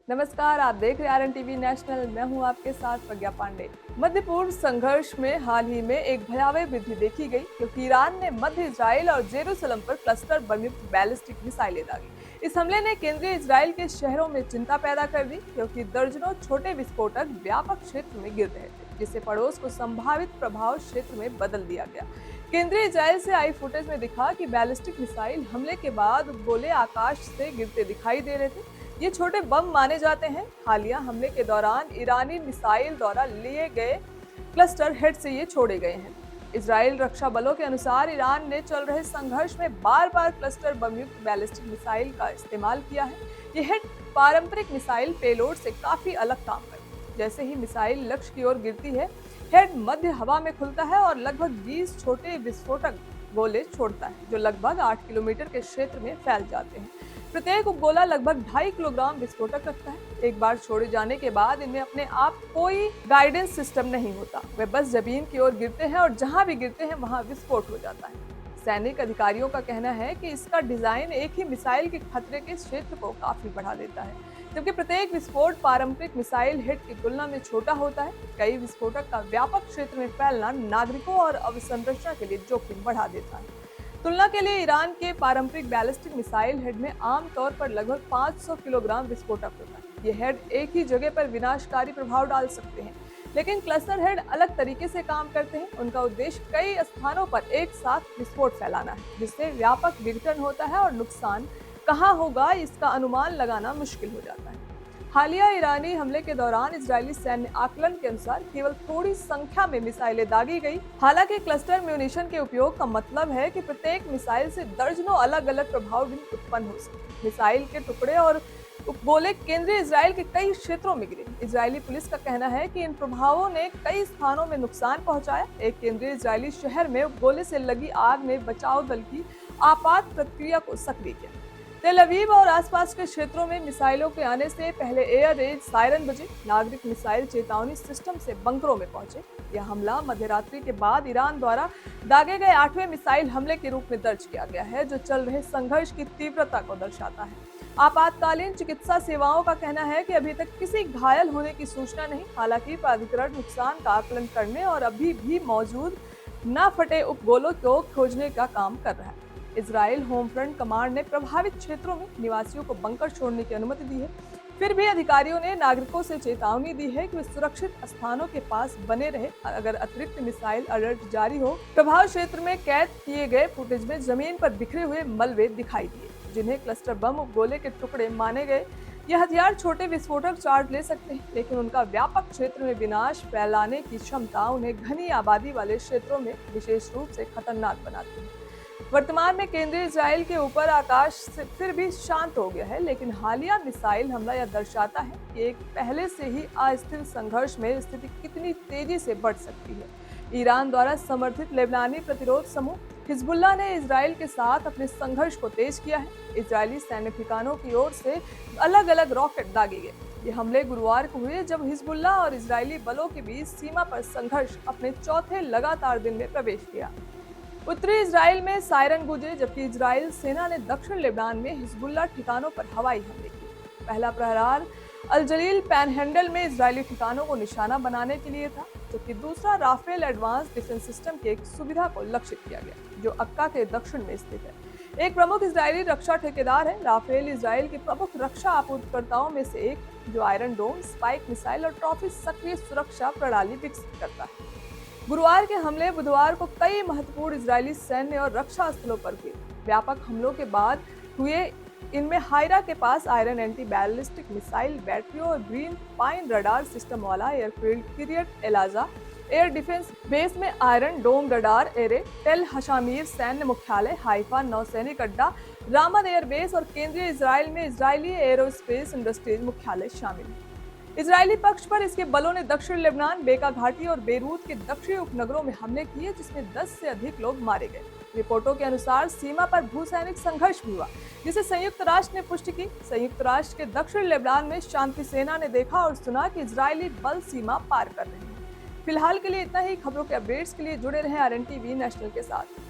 नमस्कार, आप देख रहे हैं RNTV नेशनल। मैं हूं आपके साथ प्रज्ञा पांडे। मध्य पूर्व संघर्ष में हाल ही में एक भयावह वृद्धि देखी गई क्योंकि ईरान ने मध्य इजराइल और जेरूसलम पर क्लस्टर बम युक्त बैलिस्टिक मिसाइलें दागी। इस हमले ने केंद्रीय इजराइल के शहरों में चिंता पैदा कर दी क्योंकि दर्जनों छोटे विस्फोटक व्यापक क्षेत्र में गिर रहे थे, जिससे पड़ोस को संभावित प्रभाव क्षेत्र में बदल दिया गया। केंद्रीय इजराइल से आई फुटेज में दिखा कि बैलिस्टिक मिसाइल हमले के बाद गोले आकाश से गिरते दिखाई दे रहे थे। ये छोटे बम माने जाते हैं। हालिया हमले के दौरान ईरानी मिसाइल द्वारा लिए गए क्लस्टर हेड से ये छोड़े गए हैं। इजराइल रक्षा बलों के अनुसार ईरान ने चल रहे संघर्ष में बार बार क्लस्टर बम युक्त बैलिस्टिक मिसाइल का इस्तेमाल किया है। ये हेड पारंपरिक मिसाइल पेलोड से काफी अलग काम करते हैं। जैसे ही मिसाइल लक्ष्य की ओर गिरती है, हेड मध्य हवा में खुलता है और लगभग 20 छोटे विस्फोटक गोले छोड़ता है, जो लगभग 8 किलोमीटर के क्षेत्र में फैल जाते हैं। प्रत्येक उपगोला लगभग 2.5 किलोग्राम विस्फोटक रखता है। एक बार छोड़े जाने के बाद इनमें अपने आप कोई गाइडेंस सिस्टम नहीं होता। वे बस जमीन की ओर गिरते हैं और जहां भी गिरते हैं वहां विस्फोट हो जाता है। सैनिक अधिकारियों का कहना है कि इसका डिजाइन एक ही मिसाइल के खतरे के क्षेत्र को काफी बढ़ा देता है, जबकि प्रत्येक विस्फोट पारंपरिक मिसाइल हेड की तुलना में छोटा होता है। कई विस्फोटक का व्यापक क्षेत्र में फैलना नागरिकों और अवसंरचना के लिए जोखिम बढ़ा देता है। तुलना के लिए ईरान के पारंपरिक बैलिस्टिक मिसाइल हेड में आमतौर पर लगभग 500 किलोग्राम विस्फोटक होता है। ये हेड एक ही जगह पर विनाशकारी प्रभाव डाल सकते हैं, लेकिन क्लस्टर हेड अलग तरीके से काम करते हैं। उनका उद्देश्य कई स्थानों पर एक साथ विस्फोट फैलाना है, जिससे व्यापक विघटन होता है और नुकसान कहाँ होगा इसका अनुमान लगाना मुश्किल हो जाता है। हालिया ईरानी हमले के दौरान इजरायली सैन्य आकलन के अनुसार केवल थोड़ी संख्या में मिसाइलें दागी गई। हालांकि क्लस्टर म्यूनिशन के उपयोग का मतलब है कि प्रत्येक मिसाइल से दर्जनों अलग अलग प्रभाव भी उत्पन्न हो सकते हैं। मिसाइल के टुकड़े और उपगोले केंद्रीय इजराइल के कई क्षेत्रों में गिरे। इजरायली पुलिस का कहना है कि इन प्रभावों ने कई स्थानों में नुकसान पहुंचाया। एक केंद्रीय इजरायली शहर में उपगोले से लगी आग ने बचाव दल की आपात प्रक्रिया को सक्रिय किया। तेल अवीव और आसपास के क्षेत्रों में मिसाइलों के आने से पहले एयर रेड सायरन बजे। नागरिक मिसाइल चेतावनी सिस्टम से बंकरों में पहुंचे। यह हमला मध्यरात्रि के बाद ईरान द्वारा दागे गए 8वें मिसाइल हमले के रूप में दर्ज किया गया है, जो चल रहे संघर्ष की तीव्रता को दर्शाता है। आपातकालीन चिकित्सा सेवाओं का कहना है कि अभी तक किसी घायल होने की सूचना नहीं। हालांकि प्राधिकरण नुकसान का आकलन करने और अभी भी मौजूद न फटे उपगोलों को खोजने का काम कर रहा है। इजराइल होम फ्रंट कमांड ने प्रभावित क्षेत्रों में निवासियों को बंकर छोड़ने की अनुमति दी है। फिर भी अधिकारियों ने नागरिकों से चेतावनी दी है कि वे सुरक्षित स्थानों के पास बने रहे। अगर अतिरिक्त मिसाइल अलर्ट जारी हो, प्रभाव क्षेत्र में कैद किए गए फुटेज में जमीन पर बिखरे हुए मलबे दिखाई दिए, जिन्हें क्लस्टर बम उपगोले के टुकड़े माने गए। यह हथियार छोटे विस्फोटक चार्ज ले सकते हैं, लेकिन उनका व्यापक क्षेत्र में विनाश फैलाने की क्षमता उन्हें घनी आबादी वाले क्षेत्रों में विशेष रूप से खतरनाक बनाती है। वर्तमान में केंद्रीय इजराइल के ऊपर आकाश से फिर भी शांत हो गया है, लेकिन हालिया मिसाइल हमला यह दर्शाता है कि एक पहले से ही अस्थिर संघर्ष में स्थिति कितनी तेजी से बढ़ सकती है। ईरान द्वारा समर्थित लेबनानी प्रतिरोध समूह हिजबुल्लाह ने इजराइल के साथ अपने संघर्ष को तेज किया है। इजरायली सैन्य ठिकानों की ओर से अलग अलग रॉकेट दागे गए। ये हमले गुरुवार को हुए जब हिजबुल्लाह और इजरायली बलों के बीच सीमा पर संघर्ष अपने चौथे लगातार दिन में प्रवेश किया। उत्तरी इजराइल में सायरन गूंजे, जबकि इजराइल सेना ने दक्षिण लेबनान में हिजबुल्लाह ठिकानों पर हवाई हमले किए। पहला प्रहार अल जलील पैनहैंडल में इजरायली ठिकानों को निशाना बनाने के लिए था, जबकि दूसरा राफेल एडवांस डिफेंस सिस्टम की एक सुविधा को लक्षित किया गया, जो अक्का के दक्षिण में स्थित है। एक प्रमुख इजरायली रक्षा ठेकेदार है। राफेल इजराइल के प्रमुख रक्षा आपूर्तिकर्ताओं में से एक, जो आयरन डोम, स्पाइक मिसाइल और ट्रॉफी सक्रिय सुरक्षा प्रणाली विकसित करता है। गुरुवार के हमले बुधवार को कई महत्वपूर्ण इजरायली सैन्य और रक्षा स्थलों पर हुए। व्यापक हमलों के बाद हुए इनमें हाइरा के पास Iron anti ballistic missile battery और ग्रीन पाइन रडार सिस्टम वाला एयरफील्ड किरियट एलाजा, एयर डिफेंस बेस में Iron Dome radar array, Tel Hashomer सैन्य मुख्यालय, हाइफा नौसैनिक अड्डा, रामद एयरबेस और केंद्रीय इजराइल में इजरायली एरोस्पेस इंडस्ट्रीज मुख्यालय शामिल है। इजरायली पक्ष पर इसके बलों ने दक्षिण लेबनान, बेका घाटी और बेरूत के दक्षिणी उपनगरों में हमले किए, जिसमें 10 से अधिक लोग मारे गए। रिपोर्टों के अनुसार सीमा पर भूसैनिक संघर्ष भी हुआ, जिसे संयुक्त राष्ट्र ने पुष्टि की। संयुक्त राष्ट्र के दक्षिण लेबनान में शांति सेना ने देखा और सुना कि इजरायली बल सीमा पार कर रहे हैं। फिलहाल के लिए इतना ही। खबरों के अपडेट्स के लिए जुड़े रहें RNTV नेशनल के साथ।